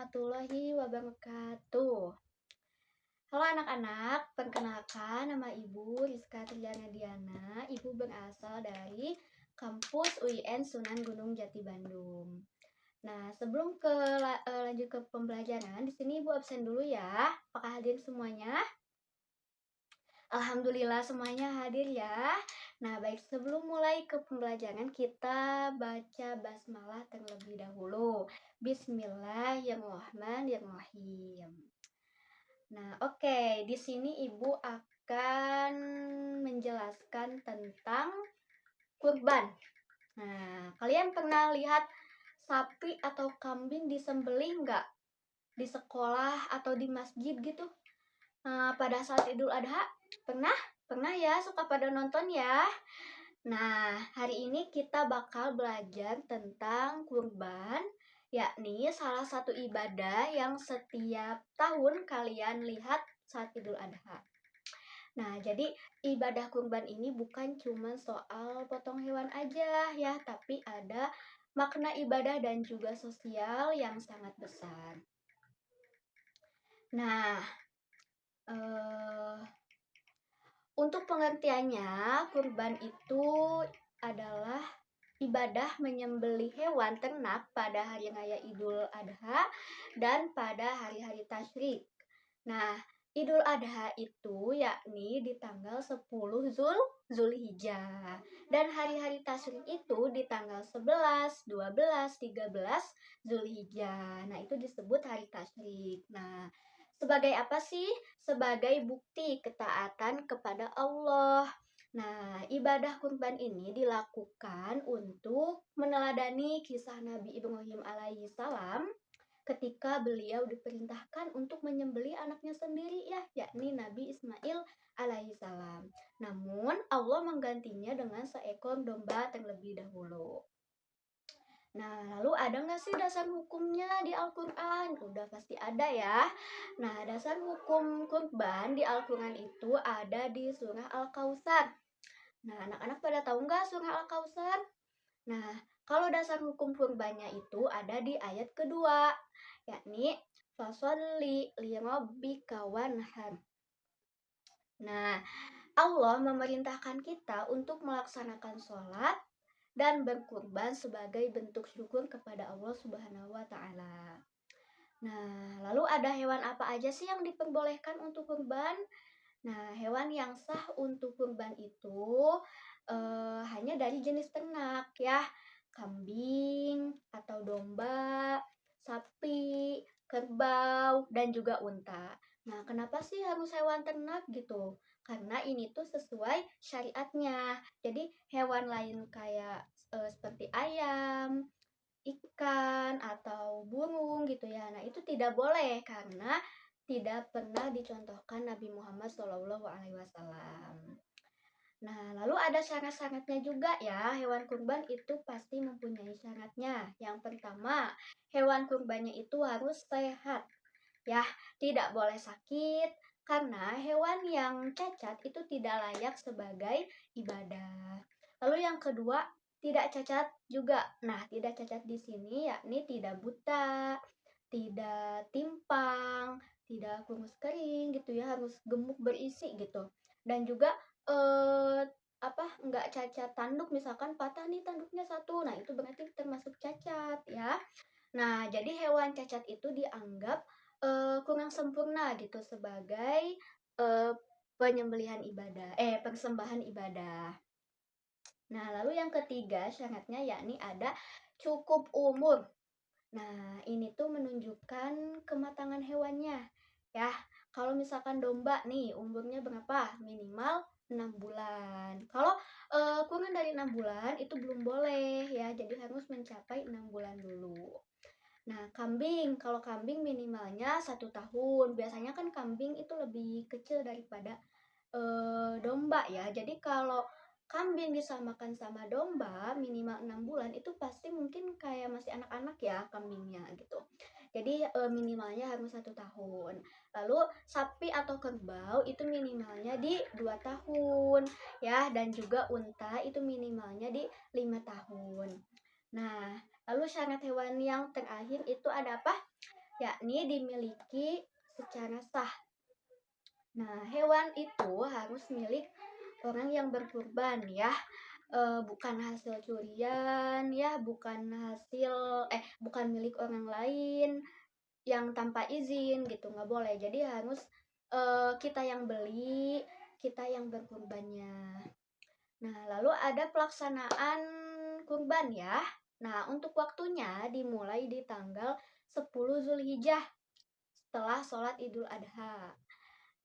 warahmatullahi wabarakatuh. Halo anak-anak, perkenalkan nama Ibu Rizka Triana Diana. Ibu berasal dari kampus UIN Sunan Gunung Jati Bandung. Nah, sebelum lanjut ke pembelajaran, di sini Ibu absen dulu ya. Apakah hadir semuanya? Alhamdulillah semuanya hadir ya. Nah, baik, sebelum mulai ke pembelajaran kita baca basmalah terlebih dahulu. Bismillahirrahmanirrahim. Nah, oke, di sini Ibu akan menjelaskan tentang kurban. Nah, kalian pernah lihat sapi atau kambing disembelih nggak? Di sekolah atau di masjid gitu? Pada saat Idul Adha? Pernah? Pernah ya, suka pada nonton ya. Nah, hari ini kita bakal belajar tentang kurban, yakni salah satu ibadah yang setiap tahun kalian lihat saat Idul Adha. Nah, jadi ibadah kurban ini bukan cuma soal potong hewan aja ya, tapi ada makna ibadah dan juga sosial yang sangat besar. Nah, untuk pengertiannya, kurban itu adalah ibadah menyembelih hewan ternak pada hari raya Idul Adha dan pada hari-hari tasyrik. Nah, Idul Adha itu yakni di tanggal 10 Zulhijjah dan hari-hari tasyrik itu di tanggal 11, 12, 13 Zulhijjah. Nah, itu disebut hari tasyrik. Nah, sebagai apa sih? Sebagai bukti ketaatan kepada Allah. Nah, ibadah kurban ini dilakukan untuk meneladani kisah Nabi Ibrahim alaihissalam ketika beliau diperintahkan untuk menyembelih anaknya sendiri ya, yakni Nabi Ismail alaihissalam. Namun, Allah menggantinya dengan seekor domba terlebih dahulu. Nah, lalu ada nggak sih dasar hukumnya di Al-Quran? Udah pasti ada ya. Nah, dasar hukum kurban di Al-Quran itu ada di surah Al-Kautsar. Nah, anak-anak pada tahu nggak surah Al-Kautsar? Nah, kalau dasar hukum kurbannya itu ada di ayat kedua, yakni fasholli lirabbika wanhar. Nah, Allah memerintahkan kita untuk melaksanakan sholat dan berkurban sebagai bentuk syukur kepada Allah Subhanahu wa Ta'ala. Nah, lalu ada hewan apa aja sih yang diperbolehkan untuk kurban? Nah, hewan yang sah untuk kurban itu hanya dari jenis ternak ya, kambing atau domba, sapi, kerbau, dan juga unta. Nah, kenapa sih harus hewan ternak gitu? Karena ini tuh sesuai syariatnya. Jadi hewan lain kayak seperti ayam, ikan atau burung gitu ya. Nah, itu tidak boleh karena tidak pernah dicontohkan Nabi Muhammad SAW. Nah, lalu ada syarat-syaratnya juga ya. Hewan kurban itu pasti mempunyai syaratnya. Yang pertama, hewan kurbannya itu harus sehat. Ya, tidak boleh sakit karena hewan yang cacat itu tidak layak sebagai ibadah. Lalu yang kedua, tidak cacat juga. Nah, tidak cacat di sini yakni tidak buta, tidak timpang, tidak kurus kering gitu ya, harus gemuk berisi gitu. Dan juga nggak cacat tanduk, misalkan patah nih tanduknya satu. Nah, itu berarti termasuk cacat ya. Nah, jadi hewan cacat itu dianggap kurang sempurna gitu sebagai penyembelihan ibadah, persembahan ibadah. Nah, lalu yang ketiga syaratnya yakni ada cukup umur. Nah, ini tuh menunjukkan kematangan hewannya. Ya, kalau misalkan domba nih umurnya berapa? Minimal 6 bulan. Kalau kurang dari 6 bulan itu belum boleh ya. Jadi harus mencapai 6 bulan dulu. Nah, kambing, kalau kambing minimalnya 1 tahun. Biasanya kan kambing itu lebih kecil daripada domba ya. Jadi kalau kambing disamakan sama domba minimal 6 bulan itu pasti mungkin kayak masih anak-anak ya kambingnya gitu. Jadi minimalnya harus 1 tahun. Lalu sapi atau kerbau itu minimalnya di 2 tahun ya, dan juga unta itu minimalnya di 5 tahun. Nah, lalu syarat hewan yang terakhir itu ada apa? yakni dimiliki secara sah. Nah, hewan itu harus milik orang yang berkurban ya, bukan hasil curian ya, bukan milik orang lain yang tanpa izin gitu, nggak boleh. Jadi harus kita yang beli, kita yang berkurbannya. Nah, lalu ada pelaksanaan kurban ya. Nah, untuk waktunya dimulai di tanggal 10 Zulhijjah setelah sholat Idul Adha.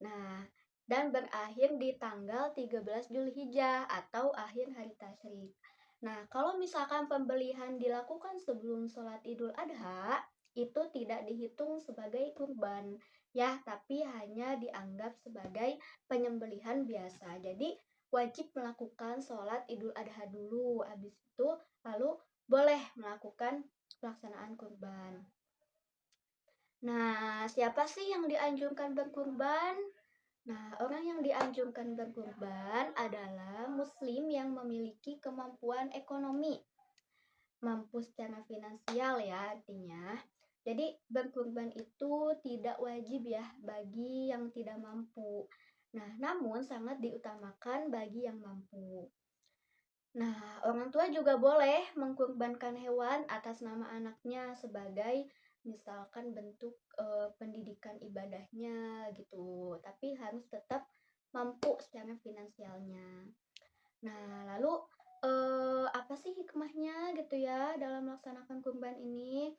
Nah, dan berakhir di tanggal 13 Zulhijjah atau akhir hari tasyrik. Nah, kalau misalkan pembelian dilakukan sebelum sholat Idul Adha, itu tidak dihitung sebagai kurban ya, tapi hanya dianggap sebagai penyembelihan biasa. Jadi wajib melakukan sholat Idul Adha dulu, habis itu lalu boleh melakukan pelaksanaan kurban. Nah, siapa sih yang dianjurkan berkurban? Nah, orang yang dianjurkan berkurban adalah muslim yang memiliki kemampuan ekonomi. Mampu secara finansial ya artinya. Jadi berkurban itu tidak wajib ya bagi yang tidak mampu. Nah, namun sangat diutamakan bagi yang mampu. Nah, orang tua juga boleh mengkurbankan hewan atas nama anaknya sebagai misalkan bentuk pendidikan ibadahnya gitu. Tapi harus tetap mampu secara finansialnya. Nah, lalu apa sih hikmahnya gitu ya dalam melaksanakan kurban ini?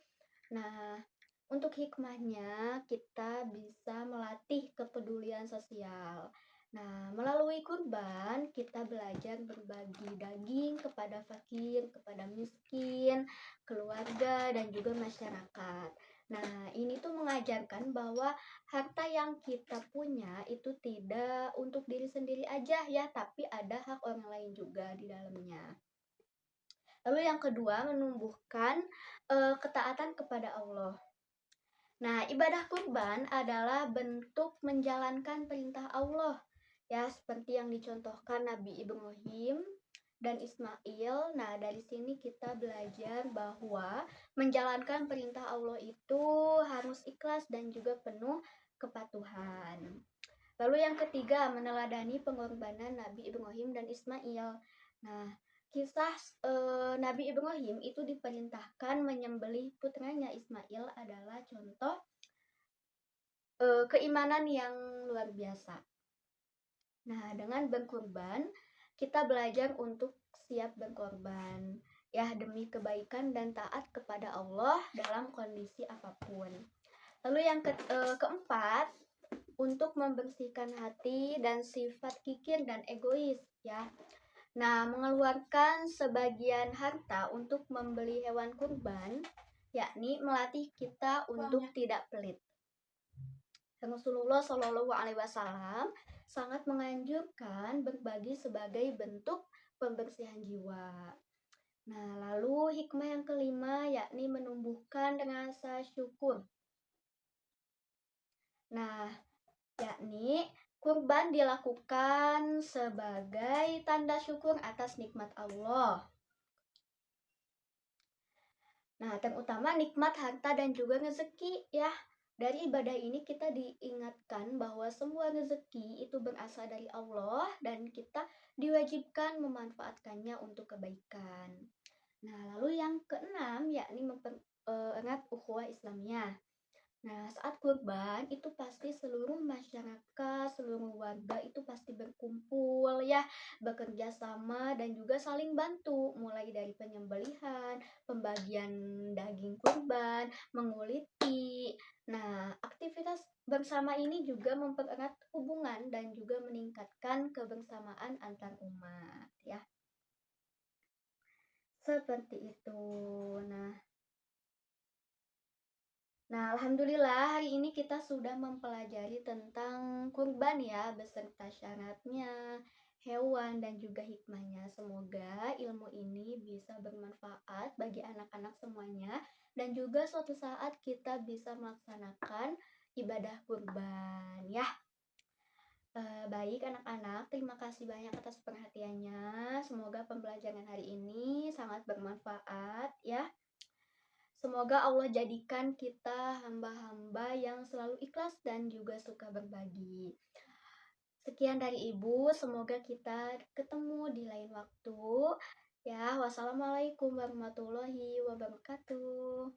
Nah, untuk hikmahnya kita bisa melatih kepedulian sosial. Nah, melalui kurban kita belajar berbagi daging kepada fakir, kepada miskin, keluarga, dan juga masyarakat. Nah, ini tuh mengajarkan bahwa harta yang kita punya itu tidak untuk diri sendiri aja ya, tapi ada hak orang lain juga di dalamnya. Lalu yang kedua, menumbuhkan ketaatan kepada Allah. Nah, ibadah kurban adalah bentuk menjalankan perintah Allah ya, seperti yang dicontohkan Nabi Ibrahim dan Ismail. Nah, dari sini kita belajar bahwa menjalankan perintah Allah itu harus ikhlas dan juga penuh kepatuhan. Lalu yang ketiga, meneladani pengorbanan Nabi Ibrahim dan Ismail. Nah, kisah Nabi Ibrahim itu diperintahkan menyembelih putranya Ismail adalah contoh keimanan yang luar biasa. Nah, dengan berkorban, kita belajar untuk siap berkorban ya demi kebaikan dan taat kepada Allah dalam kondisi apapun. Lalu yang keempat, untuk membersihkan hati dan sifat kikir dan egois ya. Nah, mengeluarkan sebagian harta untuk membeli hewan kurban, yakni melatih kita untuk tidak pelit. Rasulullah Shallallahu Alaihi Wasallam sangat menganjurkan berbagi sebagai bentuk pembersihan jiwa. Nah, lalu hikmah yang kelima yakni menumbuhkan rasa syukur. Nah, yakni kurban dilakukan sebagai tanda syukur atas nikmat Allah. Nah, terutama nikmat harta dan juga rezeki ya. Dari ibadah ini kita diingatkan bahwa semua rezeki itu berasal dari Allah dan kita diwajibkan memanfaatkannya untuk kebaikan. Nah, lalu yang keenam yakni mempererat ukhuwah Islamiyah. Nah, saat kurban itu pasti seluruh masyarakat, seluruh warga itu pasti berkumpul ya, bekerja sama dan juga saling bantu, mulai dari penyembelihan, pembagian daging kurban, menguliti. Nah, aktivitas bersama ini juga mempererat hubungan dan juga meningkatkan kebersamaan antar umat ya. Seperti itu. Nah, alhamdulillah hari ini kita sudah mempelajari tentang kurban ya, beserta syaratnya, hewan dan juga hikmahnya. Semoga ilmu ini bisa bermanfaat bagi anak-anak semuanya dan juga suatu saat kita bisa melaksanakan ibadah kurban ya. Baik anak-anak, terima kasih banyak atas perhatiannya. Semoga pembelajaran hari ini sangat bermanfaat ya. Semoga Allah jadikan kita hamba-hamba yang selalu ikhlas dan juga suka berbagi. Sekian dari Ibu, semoga kita ketemu di lain waktu. Ya, wassalamualaikum warahmatullahi wabarakatuh.